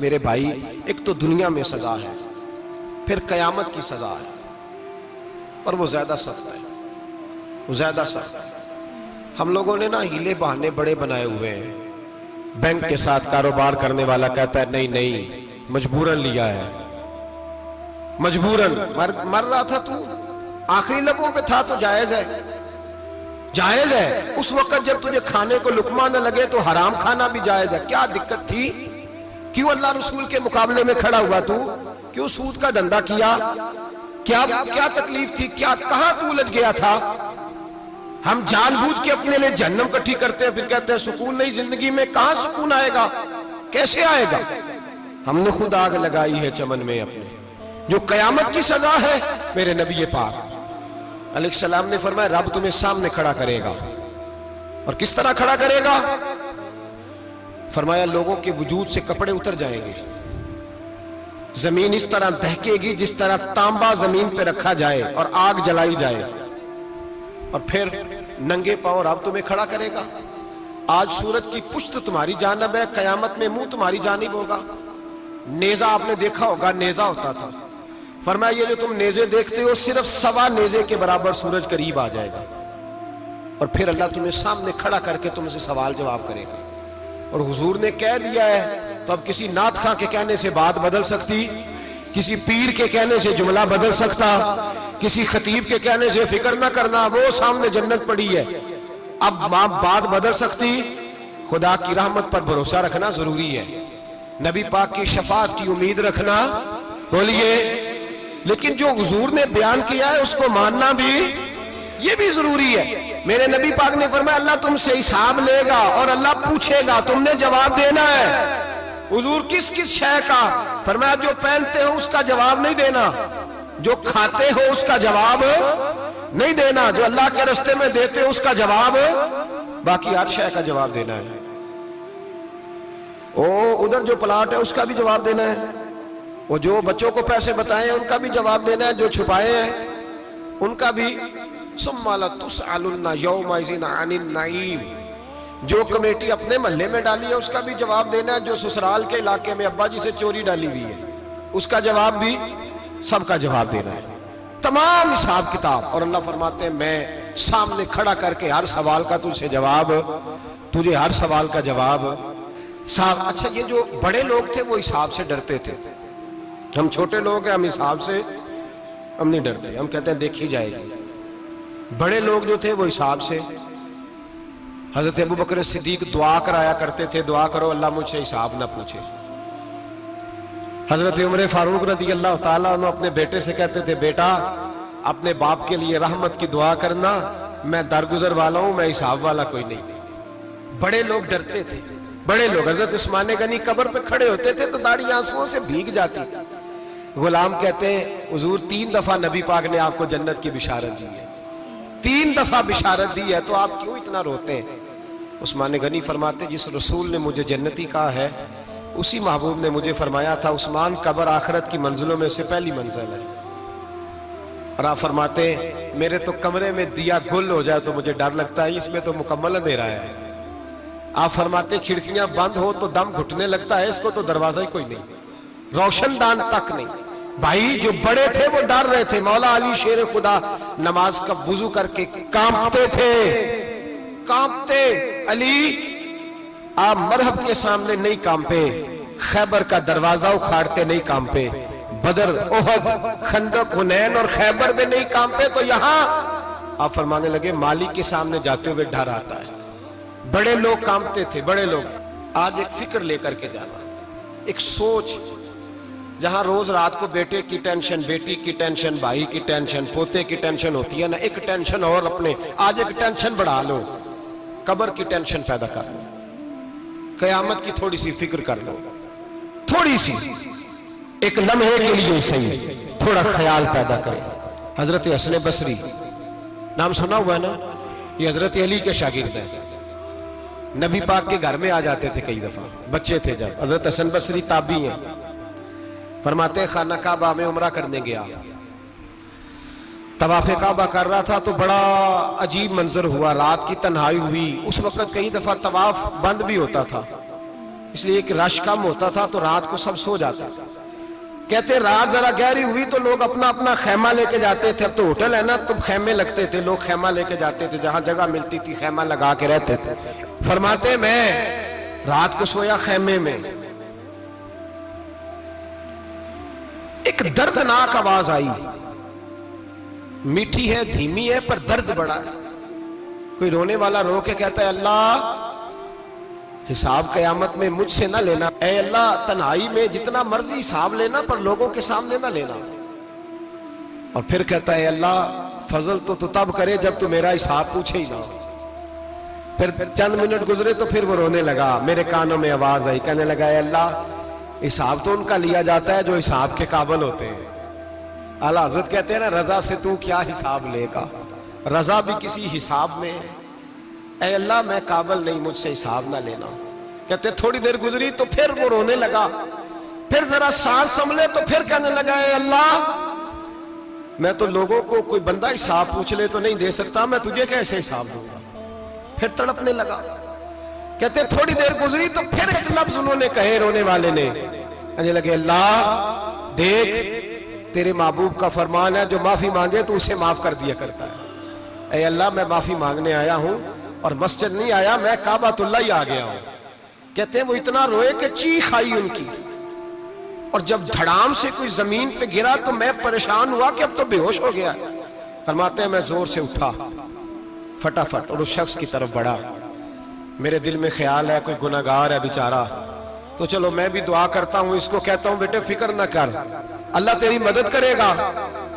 मेरे भाई, एक तो दुनिया में सजा है, फिर कयामत की सजा है, और वो ज्यादा सख्त है, वो ज्यादा सख्त है। हम लोगों ने ना हीले बहाने बड़े बनाए हुए हैं। बैंक के साथ कारोबार करने वाला कहता है नहीं नहीं मजबूरन लिया है, मजबूरन। मर रहा था तू, आखिरी लबों पे था तो जायज है, जायज है। उस वक्त जब तुझे खाने को लुकमा न लगे तो हराम खाना भी जायज है। क्या दिक्कत थी? क्यों अल्लाह रसूल के मुकाबले में खड़ा हुआ तू? क्यों सूद का धंधा किया? क्या क्या तकलीफ थी? क्या कहां तू उलझ गया था? हम जानबूझ के अपने लिए जहन्नम इकट्ठी करते हैं, फिर कहते हैं सुकून नहीं जिंदगी में। कहां सुकून आएगा? कैसे आएगा? हमने खुद आग लगाई है चमन में अपने। जो कयामत की सजा है, मेरे नबी पाक अलैहिस्सलाम ने फरमाया रब तुम्हें सामने खड़ा करेगा। और किस तरह खड़ा करेगा? फरमाया लोगों के वजूद से कपड़े उतर जाएंगे, जमीन इस तरह दहकेगी जिस तरह तांबा जमीन पे रखा जाए और आग जलाई जाए, और फिर नंगे पांव रब तुम्हें खड़ा करेगा। आज सूरज की पुश्त तुम्हारी जानब है, कयामत में मुंह तुम्हारी जानिब होगा। नेजा आपने देखा होगा, नेजा होता था। फरमाया ये जो तुम नेजे देखते हो सिर्फ सवा नेजे के बराबर सूरज करीब आ जाएगा, और फिर अल्लाह तुम्हें सामने खड़ा करके तुमसे सवाल जवाब करेगा। और हुजूर ने कह दिया है, तो अब किसी नात खां के कहने से बात बदल सकती, किसी पीर के कहने से जुमला बदल सकता, किसी खतीब के कहने से फिक्र ना करना वो सामने जन्नत पड़ी है, अब बात बदल सकती। खुदा की रहमत पर भरोसा रखना जरूरी है, नबी पाक की शफाअत की उम्मीद रखना। बोलिए। लेकिन जो हुजूर ने बयान किया है उसको मानना भी ये भी जरूरी है। मेरे नबी पाक ने फरमाया अल्लाह तुमसे हिसाब लेगा और अल्लाह पूछेगा, तुमने जवाब देना है। हुजूर किस किस शय का? फरमाया जो पहनते हो उसका जवाब नहीं देना, जो खाते हो उसका जवाब नहीं देना, जो अल्लाह के रास्ते में देते हो उसका जवाब, बाकी हर शय का जवाब देना है। ओ उधर जो प्लाट है उसका भी जवाब देना है, वो जो बच्चों को पैसे बताए उनका भी जवाब देना है, जो छुपाए हैं उनका भी। सुम्मा लतुसअलुन्ना यौमइज़िन अनिन नईम, जो कमेटी अपने मोहल्ले में डाली है उसका भी जवाब देना है, जो ससुराल के इलाके में अब्बा जी से चोरी डाली हुई है उसका जवाब भी, सबका जवाब देना है, तमाम हिसाब किताब। और अल्लाह फरमाते हैं मैं सामने खड़ा करके हर सवाल का तुझसे जवाब, तुझे हर सवाल का जवाब साहब। अच्छा, ये जो बड़े लोग थे वो हिसाब से डरते थे, हम छोटे लोग हैं, हम हिसाब से हम नहीं डरते, हम कहते हैं देखी जाएगी। बड़े लोग जो थे वो हिसाब से। हजरत अबू बकर सिद्दीक दुआ कराया करते थे, दुआ करो अल्लाह मुझसे हिसाब ना पूछे। हजरत उमर फारूक रज़ी अल्लाह ताला अन्हु अपने बेटे से कहते थे बेटा अपने बाप के लिए रहमत की दुआ करना, मैं दरगुजर वाला हूं, मैं हिसाब वाला कोई नहीं। बड़े लोग डरते थे, बड़े लोग। हजरत उस्मान गनी कब्र पे खड़े होते थे तो दाढ़ी आंसुओं से भीग जाती थी। गुलाम कहते हैं हुजूर 3 दफा नबी पाक ने आपको जन्नत की बिशारत दी है, 3 दफा बिशारत दी है, तो आप क्यों इतना रोते हैं? उस्मान गनी फरमाते जिस रसूल ने मुझे जन्नती कहा है उसी महबूब ने मुझे फरमाया था उस्मान कब्र आखिरत की मंजिलों में से पहली मंजिल है। और आप फरमाते मेरे तो कमरे में दिया गुल हो जाए तो मुझे डर लगता है, इसमें तो मुकम्मल अंधेरा है। आप फरमाते खिड़कियां बंद हो तो दम घुटने लगता है, इसको तो दरवाजा ही कोई नहीं, रोशनदान तक नहीं। भाई जो बड़े थे वो डर रहे थे। मौला अली शेर खुदा नमाज का वुजू करके कांपते थे, कांपते। अली आप मरहब के सामने नहीं कांपे, खैबर का दरवाजा उखाड़ते नहीं कांपे, बदर ओहद खंदक हुनैन और खैबर में नहीं कांपे, तो यहां आप फरमाने लगे मालिक के सामने जाते हुए डर आता है। बड़े लोग कांपते थे, बड़े लोग। आज एक फिक्र लेकर के जाना, एक सोच, जहां रोज रात को बेटे की टेंशन, बेटी की टेंशन, भाई की टेंशन, पोते की टेंशन होती है ना, एक टेंशन और अपने आज एक टेंशन बढ़ा लो, कब्र की टेंशन पैदा कर लो, कयामत की थोड़ी सी फिक्र कर लो, थोड़ी सी, एक लम्हे के लिए सही थोड़ा ख्याल पैदा करें। हजरत हसन बसरी नाम सुना हुआ है ना, ये हजरत अली के शागिर्द हैं, नबी पाक के घर में आ जाते थे कई दफा, बच्चे थे जब। हजरत हसन बसरी ताबी हैं, फरमाते खाना काबा में उम्रा करने गया, तवाफ़े काबा कर रहा था तो बड़ा अजीब मंजर हुआ, रात की तन्हाई हुई। उस वक्त कई दफा तवाफ बंद भी होता था, इसलिए कि रश कम होता था तो रात को सब सो जाते। कहते रात जरा गहरी हुई तो लोग अपना अपना खेमा लेके जाते थे। अब तो होटल है ना, तो खेमे लगते थे, लोग खेमा लेके जाते थे, जहां जगह मिलती थी खेमा लगा के रहते थे। फरमाते मैं रात को सोया खेमे में, एक दर्दनाक आवाज आई, मीठी है धीमी है पर दर्द बड़ा है। कोई रोने वाला रो के कहता है अल्लाह हिसाब कयामत में मुझसे ना लेना, ऐ अल्लाह तन्हाई में जितना मर्जी हिसाब लेना पर लोगों के सामने ना लेना। और फिर कहता है अल्लाह फजल तो तब करे जब तू मेरा हिसाब पूछे ही ना। फिर चंद मिनट गुजरे तो फिर वो रोने लगा, मेरे कानों में आवाज आई, कहने लगा अल्लाह हिसाब तो उनका लिया जाता है जो हिसाब के काबिल होते हैं। आला हजरत कहते हैं ना रजा से तू क्या हिसाब लेगा, रजा भी किसी हिसाब में है। ऐ अल्लाह मैं काबिल नहीं, मुझसे हिसाब ना लेना। कहते थोड़ी देर गुजरी तो फिर वो रोने लगा, फिर जरा सांस संभले तो फिर कहने लगा ऐ अल्लाह मैं तो लोगों को कोई बंदा हिसाब पूछ ले तो नहीं दे सकता, मैं तुझे कैसे हिसाब दूंगा। फिर तड़पने लगा। कहते थोड़ी देर गुजरी तो फिर एक लफ्ज उन्होंने कहे, रोने वाले ने, कहने लगे अल्लाह देख तेरे महबूब का फरमान है जो माफी मांगे तो उसे माफ कर दिया करता है। ऐ अल्लाह मैं माफी मांगने आया हूं और मस्जिद नहीं आया, मैं काबातुल्लाह ही आ गया हूं। कहते हैं वो इतना रोए कि चीख आई उनकी, और जब धड़ाम से कोई जमीन पे गिरा तो मैं परेशान हुआ कि अब तो बेहोश हो गया। फरमाते हैं मैं जोर से उठा फटाफट और उस शख्स की तरफ बढ़ा। मेरे दिल में ख्याल है कोई गुनाहगार है बेचारा, तो चलो मैं भी दुआ करता हूं, इसको कहता हूं बेटे फिक्र ना कर, अल्लाह तेरी मदद करेगा।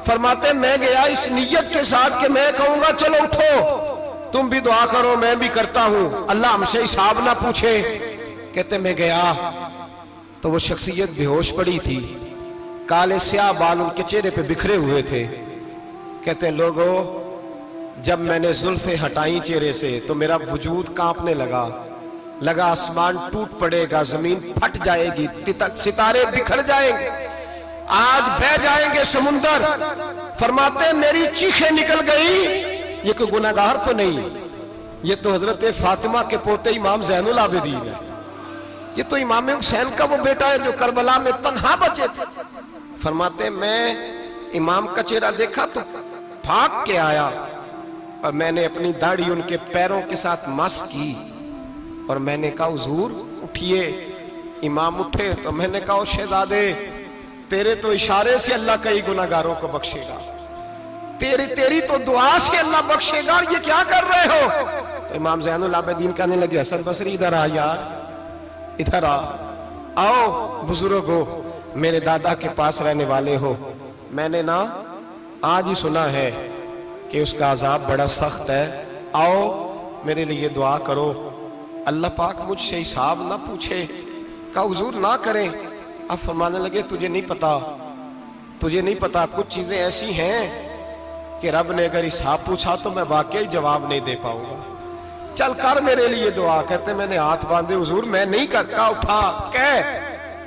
फरमाते मैं गया इस नीयत के साथ कि मैं कहूंगा चलो उठो तुम भी दुआ करो, मैं भी करता हूं, अल्लाह हमसे हिसाब ना पूछे। कहते मैं गया तो वो शख्सियत बेहोश पड़ी थी, काले स्याह बाल उनके चेहरे पे बिखरे हुए थे। कहते लोगों जब मैंने जुल्फे हटाई चेहरे से तो मेरा वजूद कांपने लगा, आसमान टूट पड़ेगा, जमीन फट जाएगी, सितारे बिखर जाएंगे, आज बह जाएंगे समुंदर। फरमाते मेरी चीखें निकल गई, ये कोई गुनाहगार तो नहीं, ये तो हजरत फातिमा के पोते इमाम ज़ैनुल आबिदीन है, ये तो इमाम हुसैन का वो बेटा है जो करबला में तन्हा बचे थे। फरमाते मैं इमाम का चेहरा देखा तो भाग के आया और मैंने अपनी दाढ़ी उनके पैरों के साथ मस की और मैंने कहा हुजूर उठिए। इमाम उठे तो मैंने कहा शहजादे तेरे तो इशारे से अल्लाह कई गुनाहगारों को बख्शेगा, तेरी तो दुआ से अल्लाह बख्शेगा, ये क्या कर रहे हो। तो इमाम ज़ैनुल आबिदीन कहने लगे हसन बसरी इधर आ यार, इधर आओ बुजुर्ग हो, मेरे दादा के पास रहने वाले हो, मैंने ना आज ही सुना है कि उसका अजाब बड़ा सख्त है, आओ मेरे लिए दुआ करो, अल्लाह पाक मुझसे हिसाब ना पूछे। कहा हुजूर ना करें। अब फरमाने लगे तुझे नहीं पता कुछ चीजें ऐसी हैं कि रब ने अगर हिसाब पूछा तो मैं वाकई जवाब नहीं दे पाऊंगा, चल कर मेरे लिए दुआ। कहते मैंने हाथ बांधे, हुजूर मैं नहीं करता, उठा कह।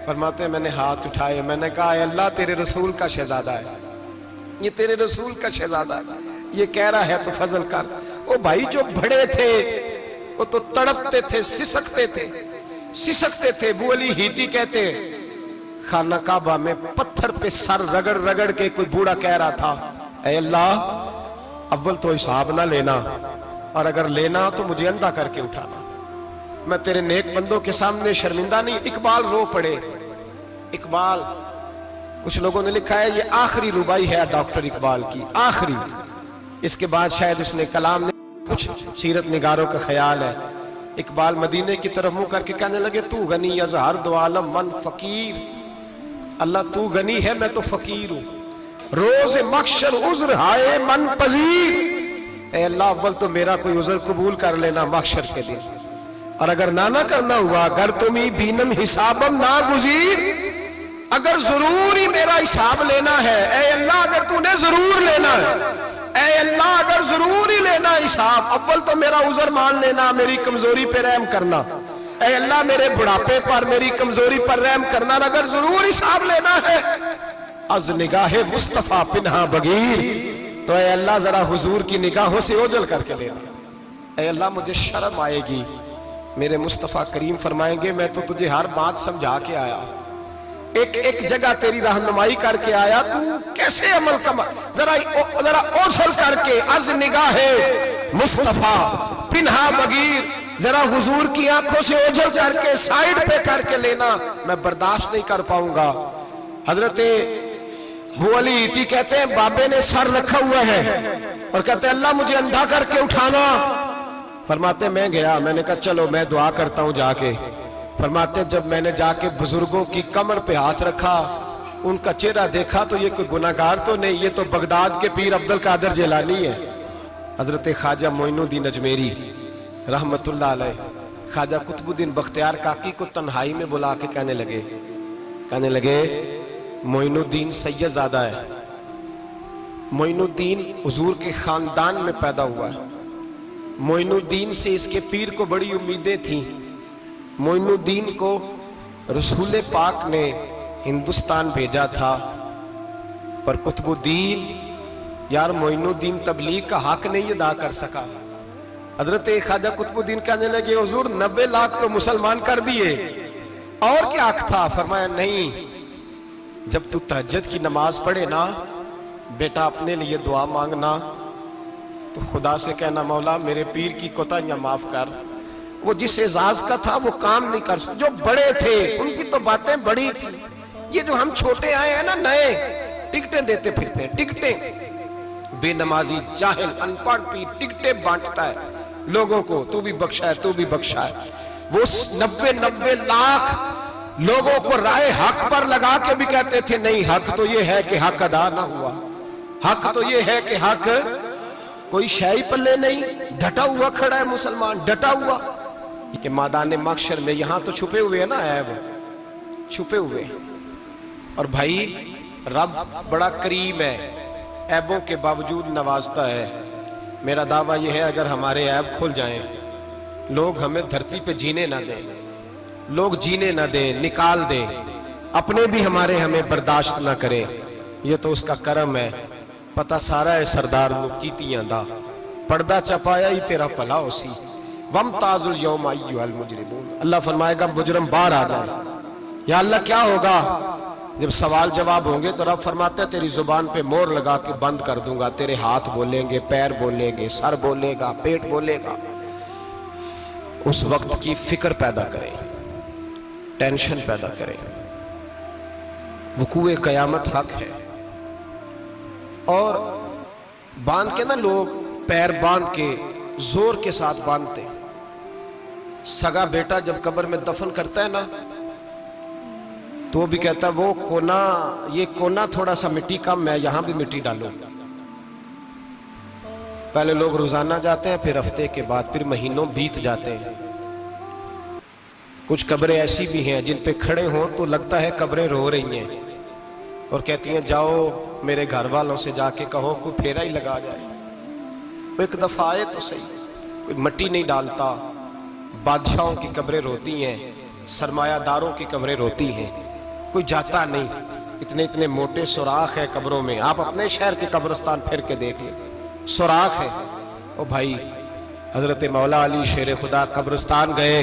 फरमाते मैंने हाथ उठाए, मैंने कहा अल्लाह तेरे रसूल का शहजादा है, ये तेरे रसूल का शहजादा है, ये कह रहा है तो फजल कर। ओ भाई जो बड़े थे वो तो तड़पते थे, सिसकते थे। बू अली हीती कहते खाना काबा में पत्थर पे सर रगड़ रगड़ के कोई बूढ़ा कह रहा था ऐ अल्लाह अव्वल तो हिसाब ना लेना, और अगर लेना तो मुझे अंधा करके उठाना, मैं तेरे नेक बंदों के सामने शर्मिंदा नहीं। इकबाल रो पड़े। इकबाल कुछ लोगों ने लिखा है ये आखिरी रुबाई है डॉक्टर इकबाल की, आखिरी, इसके बाद शायद उसने कलाम ने, कुछ सीरत निगारों का ख्याल है। इकबाल मदीने की तरफ मुंह करके कहने लगे तू गनी अजहर दो आलम मन फकीर, अल्लाह तू गनी है मैं तो फकीर हूं, रोज मख्शर उज्र हाय मन पजीर। ऐ अल्लाह अव्वल तो मेरा कोई उज्र कबूल कर लेना मख्शर के दिन, और अगर ना करना हुआ अगर तुम्ही बीनम हिसाबम ना गुजीर, अगर जरूर ही मेरा हिसाब लेना है, ऐ अल्लाह अगर तूने जरूर लेना है, ऐ अल्लाह अगर जरूर ही लेना हिसाब, अव्वल तो मेरा उज़र मान लेना, मेरी कमजोरी पे रहम करना। ऐ अल्लाह मेरे बुढ़ापे पर, मेरी कमजोरी पर रहम करना, अगर जरूर हिसाब लेना है अज निगाहे मुस्तफा पिन्हा बगीर, तो ऐ अल्लाह जरा हुजूर की निगाहों से ओझल करके लेना। ऐ अल्लाह मुझे शर्म आएगी। मेरे मुस्तफा करीम फरमाएंगे मैं तो तुझे हर बात समझा के आया, एक एक जगह तेरी रहनुमाई करके आया, तू कैसे अमल कमा, जरा ओझल करके अज निगाहे मुस्तफा पिन्हा बगीर, जरा हुजूर की आंखों से ओझल करके साइड पे करके लेना, मैं बर्दाश्त नहीं कर पाऊंगा। हजरत अबू अली इती कहते हैं बाबे ने सर रखा हुआ है और कहते हैं अल्लाह मुझे अंधा करके उठाना। फरमाते मैं गया, मैंने कहा चलो मैं दुआ करता हूं जाके। फरमाते जब मैंने जाके बुजुर्गों की कमर पे हाथ रखा, उनका चेहरा देखा तो ये कोई गुनाहगार तो नहीं, ये तो बगदाद के पीर अब्दुल कादिर जिलानी है। हजरत ख्वाजा मोइनुद्दीन अजमेरी रहमतुल्लाह अलैह ख्वाजा कुतुबुद्दीन बख्तियार काकी को तन्हाई में बुला के कहने लगे मोइनुद्दीन सैयदजादा है, मोइनुद्दीन हुजूर के खानदान में पैदा हुआ है, मोइनुद्दीन से इसके पीर को बड़ी उम्मीदें थी। मोइनुद्दीन को रसूल पाक ने हिंदुस्तान भेजा था, पर कुतुबुद्दीन यार मोइनुद्दीन तबलीग का हक नहीं अदा कर सका। हजरत ख्वाजा कुतुबुद्दीन कहने लगे हुजूर 90 लाख तो मुसलमान कर दिए, और क्या हक था? फरमाया नहीं, जब तू तहज्जुद की नमाज पढ़े ना बेटा अपने लिए दुआ मांगना तो खुदा से कहना मौला मेरे पीर की कोताहियां माफ कर। वो जिस एजाज का था वो काम नहीं कर सकते, जो बड़े थे उनकी तो बातें बड़ी थी। ये जो हम छोटे आए हैं ना नए, टिकटें देते फिरते हैं, टिकटें, बेनमाजी जाहिल अनपढ़ पीर टिकटें बांटता है लोगों को, तू भी बख्शा है तू भी बख्शा है। वो 90 लाख लोगों को राय हक पर लगा के भी कहते थे नहीं हक तो ये है कि हक अदा ना हुआ, हक तो ये है कि हक कोई शाही पल्ले नहीं, डटा हुआ खड़ा है मुसलमान, डटा हुआ कि मैदान महशर में यहां तो छुपे हुए है ना ऐब, छुपे हुए। और भाई रब बड़ा करीम है, ऐबों के बावजूद नवाजता है। मेरा दावा यह है अगर हमारे ऐब खुल जाएं, लोग हमें धरती पे जीने ना दें, लोग जीने ना दें, निकाल दें, अपने भी हमें बर्दाश्त ना करें, ये तो उसका करम है। पता सारा है सरदार कीतियां दा, पर्दा चपाया ही तेरा भला होसी, वमताजुल यौम अय्युहल मुजरिमून। अल्लाह फरमाएगा मुजरम बाहर आ जाए। या अल्लाह क्या होगा जब सवाल जवाब होंगे तो रब फरमाता है तेरी जुबान पे मोहर लगा के बंद कर दूंगा, तेरे हाथ बोलेंगे, पैर बोलेंगे, सर बोलेगा, पेट बोलेगा। उस वक्त की फिक्र पैदा करें, टेंशन पैदा करें। वकूए कयामत हक है। और बांध के ना लोग पैर बांध के जोर के साथ बांधते। सगा बेटा जब कब्र में दफन करता है ना तो वो भी कहता है वो कोना, ये कोना थोड़ा सा मिट्टी कम है, यहां भी मिट्टी डालो। पहले लोग रोजाना जाते हैं, फिर हफ्ते के बाद, फिर महीनों बीत जाते हैं। कुछ कब्रें ऐसी भी हैं जिन पे खड़े हों तो लगता है कब्रें रो रही हैं और कहती हैं जाओ मेरे घर वालों से जाके कहो कोई फेरा ही लगा जाए। वो एक दफा आए तो सही, कोई मट्टी नहीं डालता। बादशाहों की कब्रें रोती हैं, सरमायादारों की कब्रें रोती हैं, कोई जाता नहीं। इतने इतने मोटे सुराख है कब्रों में, आप अपने शहर के कब्रिस्तान फिर के देख लें, सुराख है। ओ भाई हजरत मौला अली शेर खुदा कब्रिस्तान गए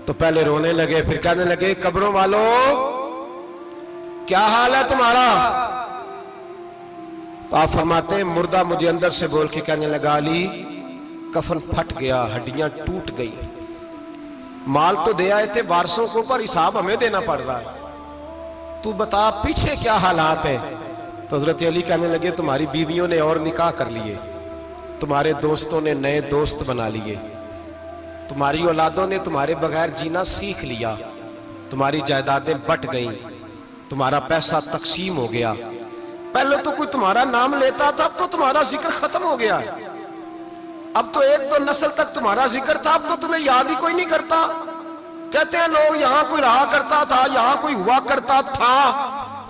तो पहले रोने लगे, फिर कहने लगे कब्रों वालों क्या हाल है तुम्हारा? तो आप फरमाते हैं मुर्दा मुझे अंदर से बोल के कहने लगा अली कफन फट गया, हड्डियां टूट गई, माल तो दे आए थे वारसों को पर हिसाब हमें देना पड़ रहा है, तू बता पीछे क्या हालात है? तो हजरत अली कहने लगे तुम्हारी बीवियों ने और निकाह कर लिए, तुम्हारे दोस्तों ने नए दोस्त बना लिए, तुम्हारी औलादों ने तुम्हारे बगैर जीना सीख लिया, तुम्हारी जायदादें बट गईं, तुम्हारा पैसा तकसीम हो गया। पहले तो कोई तुम्हारा नाम लेता था, अब तो तुम्हारा जिक्र खत्म हो गया। अब तो एक दो नस्ल तक तुम्हारा जिक्र था, अब तो तुम्हें याद ही कोई नहीं करता। कहते हैं लोग यहां कोई रहा करता था, यहां कोई हुआ करता था,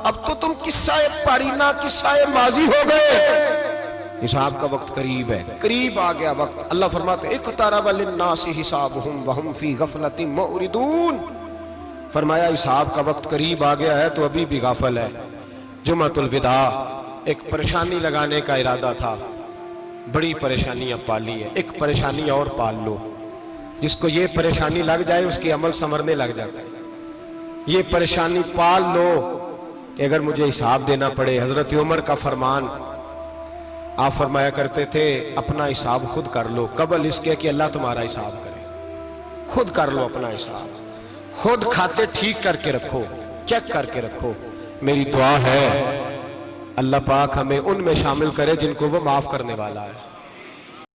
अब तो तुम किस्सा पारीना किस्सा माजी हो गए। हिसाब का वक्त करीब है, करीब आ गया वक्त। अल्लाह फरमाते इक़्तरब लिन्नासि हिसाबुहुम वहुम फी गफलतिन मुरिदून। फरमाया हिसाब का वक्त करीब आ गया है तो अभी भी गाफल है। जुमातुल विदा, एक परेशानी लगाने का इरादा था, बड़ी परेशानियां पाली है, एक परेशानी और पाल लो। जिसको ये परेशानी लग जाए उसके अमल संवरने लग जाते हैं। ये परेशानी पाल लो कि अगर मुझे हिसाब देना पड़े। हजरत उमर का फरमान, आप फरमाया करते थे अपना हिसाब खुद कर लो, कबल इसके कि अल्लाह तुम्हारा हिसाब करे। खुद कर लो अपना हिसाब, खुद खाते ठीक करके रखो, चेक करके रखो। मेरी दुआ है अल्लाह पाक हमें उनमें शामिल करे जिनको वो माफ करने वाला है।